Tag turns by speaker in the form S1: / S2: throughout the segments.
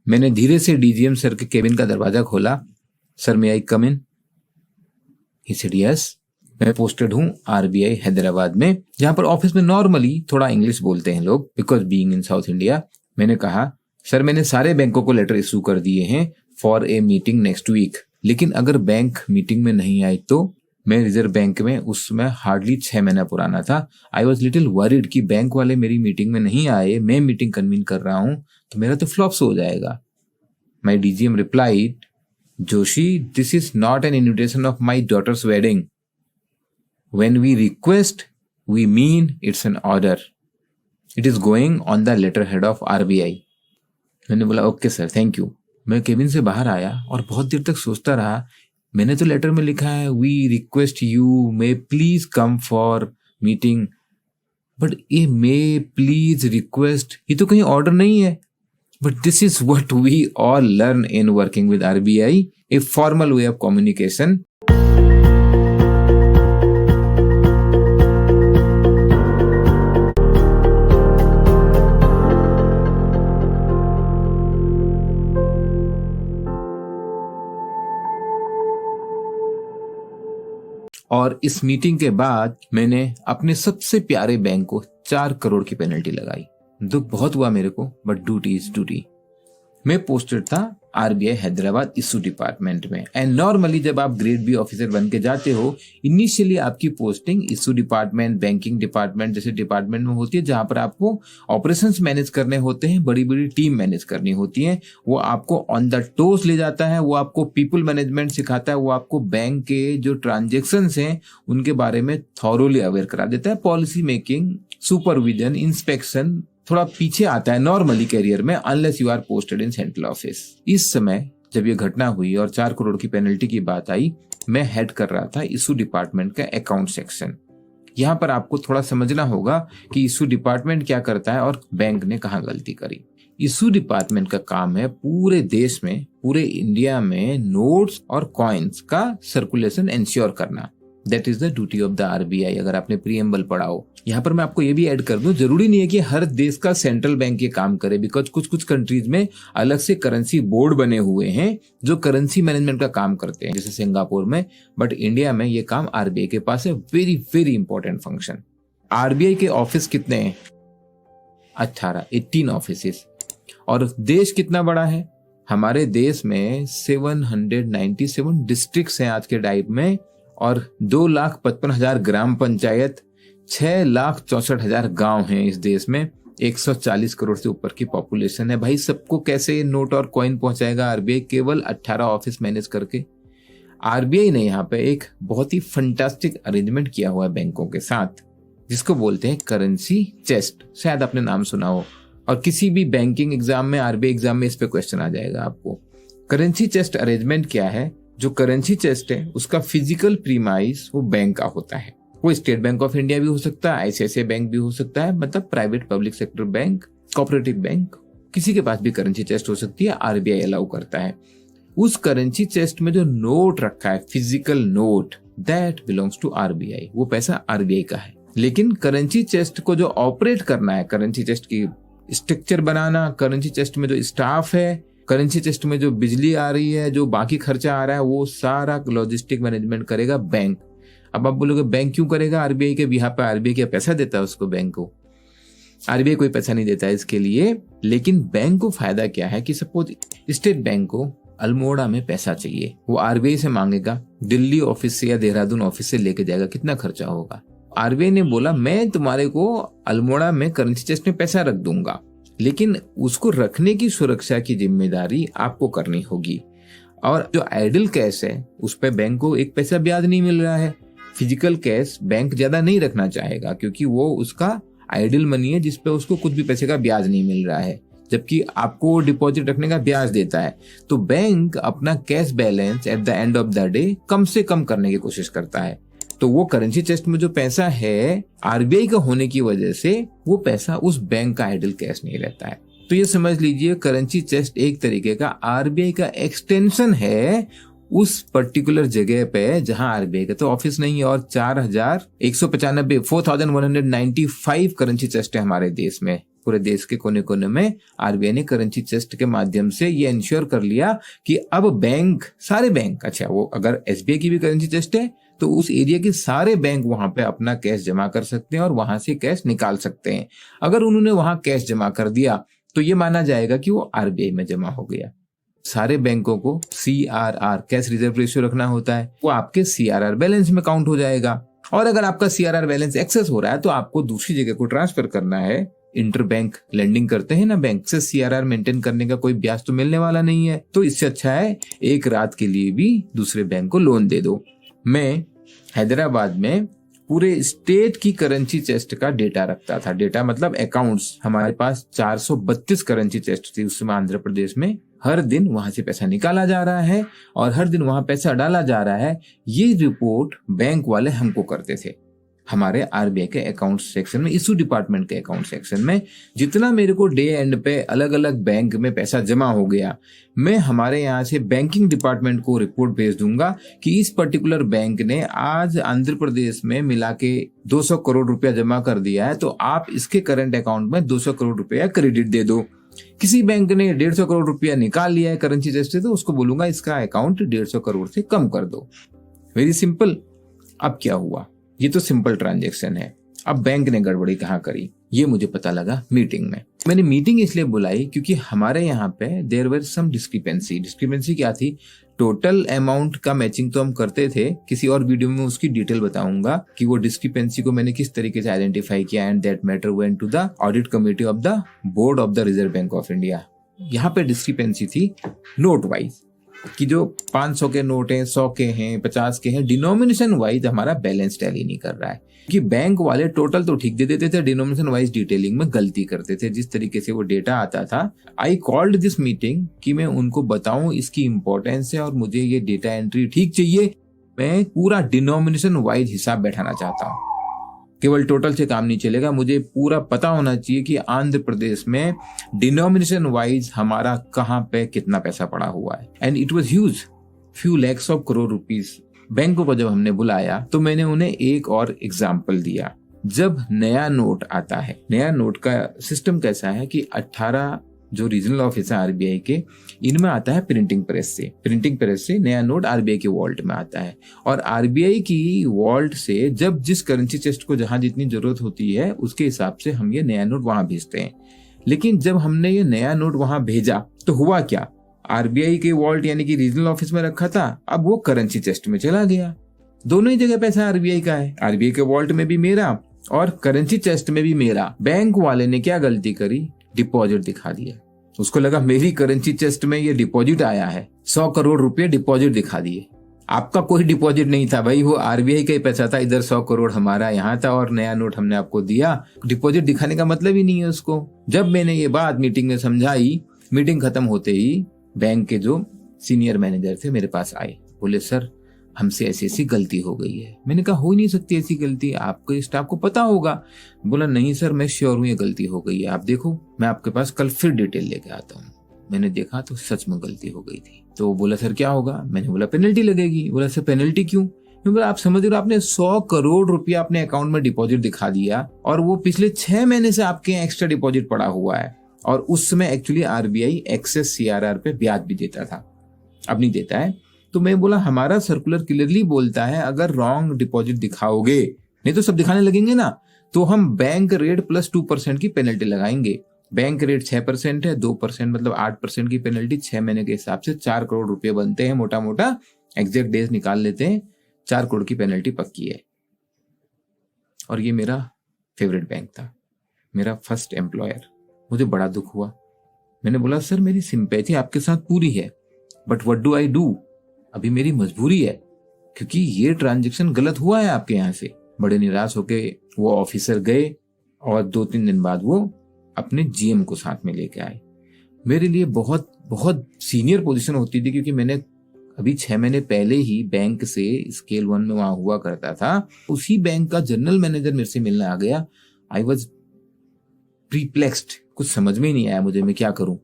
S1: मैंने धीरे से डीजीएम सर के केबिन का दरवाजा खोला। Sir may I come in? He said yes. मैं पोस्टेड हूँ आरबीआई हैदराबाद में, जहां पर ऑफिस में नॉर्मली थोड़ा इंग्लिश बोलते हैं लोग, because being in south India. मैंने कहा सर मैंने सारे बैंकों को लेटर इशू कर दिए हैं for a meeting next week, लेकिन अगर बैंक मीटिंग में नहीं आई तो? मैं रिजर्व बैंक में उस समय हार्डली 6 महीना पुराना था। आई वॉज लिटिल वरीड कि बैंक वाले मेरी मीटिंग में नहीं आए, मैं मीटिंग कन्वीन कर रहा हूं तो मेरा तो फ्लॉप्स हो जाएगा। My DGM replied, Joshi this is not an invitation of my daughter's wedding. When we request, we mean it's an order. It is going on the letterhead of RBI. मैंने बोला ओके सर, थैंक यू। मैं cabin से बाहर आया और बहुत देर तक सोचता रहा, मैंने तो लेटर में लिखा है we request you may please come for meeting, but ये मे प्लीज रिक्वेस्ट ये तो कहीं ऑर्डर नहीं है। But this is what we all learn in working with RBI, a formal way of communication. और इस मीटिंग के बाद मैंने अपने सबसे प्यारे बैंक को 4 करोड़ की पेनल्टी लगाई। दुख बहुत हुआ मेरे को, बट ड्यूटी इज ड्यूटी। मैं पोस्टेड था आरबीआई हैदराबाद इशू डिपार्टमेंट में। एंड नॉर्मली जब आप ग्रेड बी ऑफिसर बन के जाते हो, इनिशियली आपकी posting issue department, banking department जैसे डिपार्टमेंट में होती है, जहां पर आपको ऑपरेशंस मैनेज करने होते हैं, बड़ी बड़ी टीम मैनेज करनी होती है। वो आपको ऑन द टोस ले जाता है, वो आपको पीपल मैनेजमेंट सिखाता है, वो आपको बैंक के जो ट्रांजेक्शन्स हैं उनके बारे में थॉरोली अवेयर करा देता है। पॉलिसी मेकिंग, सुपरविजन, इंस्पेक्शन थोड़ा पीछे आता है नॉर्मली कैरियर में, unless you are posted in central office. इस समय जब ये घटना हुई और 4 करोड़ की पेनल्टी की बात आई, मैं हेड कर रहा था इशू डिपार्टमेंट का अकाउंट सेक्शन। यहाँ पर आपको थोड़ा समझना होगा कि इशू डिपार्टमेंट क्या करता है और बैंक ने कहाँ गलती करी। इशू डिपार्टमेंट का काम है पूरे देश में, पूरे इंडिया में नोट्स और कॉइन्स का सर्कुलेशन इंश्योर करना। That is the duty of the RBI, अगर आपने प्रीएम्बल पढ़ा हो। यहाँ पर मैं आपको ये भी ऐड कर दूं, जरूरी नहीं है कि हर देश का सेंट्रल बैंक ये काम करे, बिकॉज कुछ कुछ कंट्रीज में अलग से करेंसी बोर्ड बने हुए हैं जो करेंसी मैनेजमेंट का काम करते हैं, जैसे सिंगापुर में। बट इंडिया में ये काम आरबीआई के पास है। Very very important function. RBI के ऑफिस कितने हैं? 18 ऑफिस। और देश कितना बड़ा है? हमारे देश में 797 डिस्ट्रिक्ट्स हैं आज के टाइम में, और 2,55,000 ग्राम पंचायत, 6,64,000 गांव हैं इस देश में। 140 करोड़ से ऊपर की पॉपुलेशन है। भाई सबको कैसे नोट और कॉइन पहुंचाएगा आरबीआई केवल 18 ऑफिस मैनेज करके? आरबीआई ने यहाँ पे एक बहुत ही फंटास्टिक अरेंजमेंट किया हुआ है बैंकों के साथ, जिसको बोलते हैं करेंसी चेस्ट। शायद आपने नाम सुना हो, और किसी भी बैंकिंग एग्जाम में, आरबीआई एग्जाम में इस पे क्वेश्चन आ जाएगा आपको। करेंसी चेस्ट अरेंजमेंट क्या है? जो करेंसी चेस्ट है उसका फिजिकल प्रीमाइस वो बैंक का होता है। वो स्टेट बैंक ऑफ इंडिया भी हो सकता है, आईसीआईसीआई बैंक भी हो सकता है, मतलब private public sector bank, cooperative bank, किसी के पास भी करेंसी चेस्ट हो सकती है। आरबीआई अलाउ करता है। उस करेंसी चेस्ट में जो नोट रखा है, physical note, that belongs to RBI. वो पैसा आरबीआई का है। लेकिन करेंसी चेस्ट को जो ऑपरेट करना है, करेंसी चेस्ट की स्ट्रक्चर बनाना, करेंसी चेस्ट में जो स्टाफ है, करेंसी चेस्ट में जो बिजली आ रही है, जो बाकी खर्चा आ रहा है, वो सारा लॉजिस्टिक मैनेजमेंट करेगा बैंक। अब आप बोलोगे बैंक क्यों करेगा आरबीआई के बिहाफ पे? आरबीआई क्या पैसा देता है उसको? बैंक को आरबीआई कोई पैसा नहीं देता है इसके लिए। लेकिन बैंक को फायदा क्या है कि सपोज स्टेट बैंक को अल्मोड़ा में पैसा चाहिए, वो आरबीआई से मांगेगा, दिल्ली ऑफिस से या देहरादून ऑफिस से लेके जाएगा, कितना खर्चा होगा? आरबीआई ने बोला मैं तुम्हारे को अल्मोड़ा में करेंसी चेस्ट में पैसा रख दूंगा, लेकिन उसको रखने की सुरक्षा की जिम्मेदारी आपको करनी होगी। और जो आइडल कैश है उस पे बैंक को एक पैसा ब्याज नहीं मिल रहा है। फिजिकल कैश बैंक ज्यादा नहीं रखना चाहेगा, क्योंकि वो उसका आइडल मनी है जिसपे उसको कुछ भी पैसे का ब्याज नहीं मिल रहा है, जबकि आपको डिपॉजिट रखने का ब्याज देता है। तो बैंक अपना cash balance at the end of the day कम से कम करने की कोशिश करता है। तो वो करेंसी चेस्ट में जो पैसा है आरबीआई का होने की वजह से वो पैसा उस बैंक का आइडल कैश नहीं रहता है। तो ये समझ लीजिए करेंसी चेस्ट एक तरीके का आरबीआई का एक्सटेंशन है उस पर्टिकुलर जगह पे जहां आरबीआई का तो ऑफिस नहीं है। और 4,195 4,195 करेंसी चेस्ट है हमारे देश में, पूरे देश के कोने कोने में आरबीआई ने करेंसी चेस्ट के माध्यम से ये इंश्योर कर लिया कि अब बैंक, सारे बैंक, अच्छा वो अगर एसबीआई की भी करेंसी चेस्ट है तो उस एरिया के सारे बैंक वहां पे अपना कैश जमा कर सकते हैं और वहां से कैश निकाल सकते हैं। अगर उन्होंने वहां कैश जमा कर दिया तो ये माना जाएगा कि वो आरबीआई में जमा हो गया। सारे बैंकों को CRR कैश रिजर्व रेशियो रखना होता है, वो आपके CRR बैलेंस में काउंट हो जाएगा। और अगर आपका CRR बैलेंस एक्सेस हो रहा है तो आपको दूसरी जगह को ट्रांसफर करना है। इंटर बैंक लेंडिंग करते हैं ना बैंक से, CRR मेंटेन करने का कोई ब्याज तो मिलने वाला नहीं है, तो इससे अच्छा है एक रात के लिए भी दूसरे बैंक को लोन दे दो। मैं हैदराबाद में पूरे स्टेट की करेंसी चेस्ट का डेटा रखता था। डेटा मतलब अकाउंट्स, हमारे पास 432 करेंसी चेस्ट थी उस समय आंध्र प्रदेश में। हर दिन वहां से पैसा निकाला जा रहा है और हर दिन वहां पैसा डाला जा रहा है, ये रिपोर्ट बैंक वाले हमको करते थे। हमारे आरबीआई के अकाउंट सेक्शन में, इशू डिपार्टमेंट के अकाउंट सेक्शन में जितना मेरे को डे एंड पे अलग अलग बैंक में पैसा जमा हो गया, मैं हमारे यहाँ से बैंकिंग डिपार्टमेंट को रिपोर्ट भेज दूंगा कि इस पर्टिकुलर बैंक ने आज आंध्र प्रदेश में मिला के 200 करोड़ रुपया जमा कर दिया है, तो आप इसके करंट अकाउंट में 200 करोड़ रुपया क्रेडिट दे दो। किसी बैंक ने 150 करोड़ रुपया निकाल लिया है करेंसी चेस्ट से, तो उसको बोलूंगा इसका अकाउंट 150 करोड़ से कम कर दो। Very simple. अब क्या हुआ, ये तो सिंपल ट्रांजैक्शन है। अब बैंक ने गड़बड़ी कहाँ करी, ये मुझे पता लगा मीटिंग में। मैंने मीटिंग इसलिए बुलाई क्योंकि हमारे यहाँ पे देयर वर सम डिस्क्रिपेंसी क्या थी, टोटल अमाउंट का मैचिंग तो हम करते थे, किसी और वीडियो में उसकी डिटेल बताऊंगा कि वो डिस्क्रिपेंसी को मैंने किस तरीके से आइडेंटिफाई किया, and that matter went to the audit committee of the board of the Reserve Bank of India. यहाँ पे डिस्क्रिपेंसी थी नोट वाइज कि जो 500 के नोट हैं, 100 के हैं, 50 के हैं, डिनोमिनेशन वाइज हमारा बैलेंस टैली नहीं कर रहा है। कि बैंक वाले टोटल तो ठीक दे देते थे, डिनोमिनेशन वाइज डिटेलिंग में गलती करते थे। जिस तरीके से वो डेटा आता था, आई कॉल्ड दिस मीटिंग कि मैं उनको बताऊं इसकी इंपॉर्टेंस है और मुझे ये डेटा एंट्री ठीक चाहिए। मैं पूरा डिनोमिनेशन वाइज हिसाब बैठाना चाहता हूँ, केवल टोटल से काम नहीं चलेगा, मुझे पूरा पता होना चाहिए कि आंध्र प्रदेश में डिनोमिनेशन वाइज हमारा कहाँ पे कितना पैसा पड़ा हुआ है। And it was huge, few lakhs of crore rupees. बैंकों को जब हमने बुलाया तो मैंने उन्हें एक और एग्जाम्पल दिया। जब नया नोट आता है, नया नोट का सिस्टम कैसा है कि 18 जो रीजनल ऑफिस है आरबीआई के, इनमें आता है प्रिंटिंग प्रेस से नया नोट आरबीआई के वॉल्ट में आता है। और आरबीआई की वॉल्ट से जब जिस करेंसी चेस्ट को जहां जितनी जरूरत होती है उसके हिसाब से हम ये नया नोट वहां भेजते हैं। लेकिन जब हमने ये नया नोट वहां भेजा तो हुआ क्या, आरबीआई के वॉल्ट यानी कि रीजनल ऑफिस में रखा था, अब वो करेंसी चेस्ट में चला गया। दोनों ही जगह पैसा आरबीआई का है, आरबीआई के वॉल्ट में भी मेरा और करेंसी चेस्ट में भी मेरा। बैंक वाले ने क्या गलती करी, डिपॉजिट दिखा दिया। उसको लगा मेरी करेंसी चेस्ट में ये डिपॉजिट आया है, 100 करोड़ रुपए डिपॉजिट दिखा दिए। आपका कोई डिपॉजिट नहीं था भाई, वो आरबीआई का ही पैसा था। इधर 100 करोड़ हमारा यहाँ था और नया नोट हमने आपको दिया। डिपॉजिट दिखाने का मतलब ही नहीं है उसको। जब मैंने ये बात मीटिंग में समझाई, मीटिंग खत्म होते ही बैंक के जो सीनियर मैनेजर थे मेरे पास आए, बोले सर हमसे ऐसी ऐसी गलती हो गई है। मैंने कहा हो ही नहीं सकती ऐसी गलती, आपके स्टाफ को पता होगा। बोला नहीं सर मैं श्योर हूं ये गलती हो गई है, आप देखो मैं आपके पास कल फिर डिटेल लेके आता हूँ। मैंने देखा तो सच में गलती हो गई थी। तो बोला सर क्या होगा, मैंने बोला पेनल्टी लगेगी। बोला सर पेनल्टी क्यों? मैं बोला आप समझ रहे हो, आपने 100 करोड़ रुपया अपने अकाउंट में डिपॉजिट दिखा दिया और वो पिछले 6 महीने से आपके एक्स्ट्रा डिपॉजिट पड़ा हुआ है। और उस समय एक्चुअली आरबीआई एक्सेस CRR पे ब्याज भी देता था, अब नहीं देता है। तो मैं बोला हमारा सर्कुलर क्लियरली बोलता है अगर रॉन्ग डिपॉजिट दिखाओगे, नहीं तो सब दिखाने लगेंगे ना, तो हम बैंक रेट प्लस 2% की पेनल्टी लगाएंगे। बैंक रेट 6% है, 2% मतलब 8% की पेनल्टी 6 महीने के हिसाब से 4 करोड़ रुपए बनते हैं, मोटा मोटा एग्जैक्ट डेज निकाल लेते हैं, 4 करोड़ की पेनल्टी पक्की है। और ये मेरा फेवरेट बैंक था, मेरा फर्स्ट एम्प्लॉयर। मुझे बड़ा दुख हुआ। मैंने बोला सर मेरी सिंपैथी आपके साथ पूरी है, but what do I do, अभी मेरी मजबूरी है क्योंकि ये ट्रांजैक्शन गलत हुआ है आपके यहाँ से। बड़े निराश होके वो ऑफिसर गए और 2-3 दिन बाद वो अपने जीएम को साथ में लेके आए। मेरे लिए बहुत बहुत सीनियर पोजीशन होती थी क्योंकि मैंने अभी 6 महीने पहले ही बैंक से स्केल 1 में वहां हुआ करता था। उसी बैंक का जनरल मैनेजर मेरे से मिलने आ गया। आई वॉज प्रीप्लेक्स्ड, कुछ समझ में ही नहीं आया मुझे मैं क्या करूं।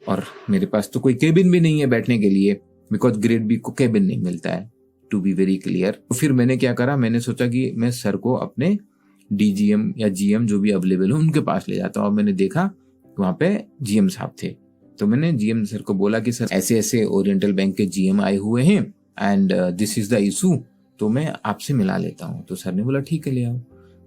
S1: और मेरे पास तो कोई केबिन भी नहीं है बैठने के लिए, बिकॉज ग्रेड बी को केबिन नहीं मिलता है, टू बी वेरी क्लियर। तो फिर मैंने क्या करा, मैंने सोचा कि मैं सर को अपने डीजीएम या जीएम जो भी अवेलेबल हो उनके पास ले जाता हूँ। और मैंने देखा वहां पे जीएम साहब थे, तो मैंने जीएम सर को बोला कि सर ऐसे ऐसे ओरिएंटल बैंक के जीएम आए हुए हैं and this is the issue, तो मैं आपसे मिला लेता हूँ। तो सर ने बोला ठीक है ले आओ।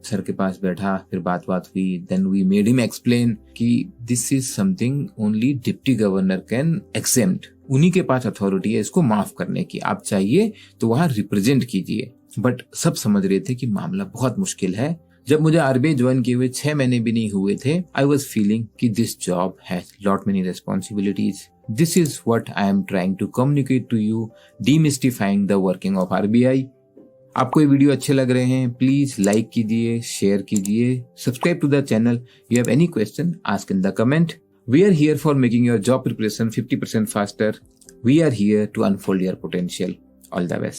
S1: सर के पास बैठा, फिर बात हुई, then we made him explain कि this is something only deputy governor can exempt, उन्हीं के पास अथॉरिटी है इसको माफ करने की, आप चाहिए तो वहां रिप्रेजेंट कीजिए। बट सब समझ रहे थे कि मामला बहुत मुश्किल है। जब मुझे आरबीआई ज्वाइन किए हुए 6 महीने भी नहीं हुए थे, आई वॉज फीलिंग कि this job has lot many responsibilities. This is what I am trying to communicate to you, demystifying the working of RBI. आपको ये वीडियो अच्छे लग रहे हैं, प्लीज लाइक कीजिए, शेयर कीजिए, subscribe to the channel. You have any question, ask in the comment. We are here for making your job preparation 50% faster. We are here to unfold your potential. All the best.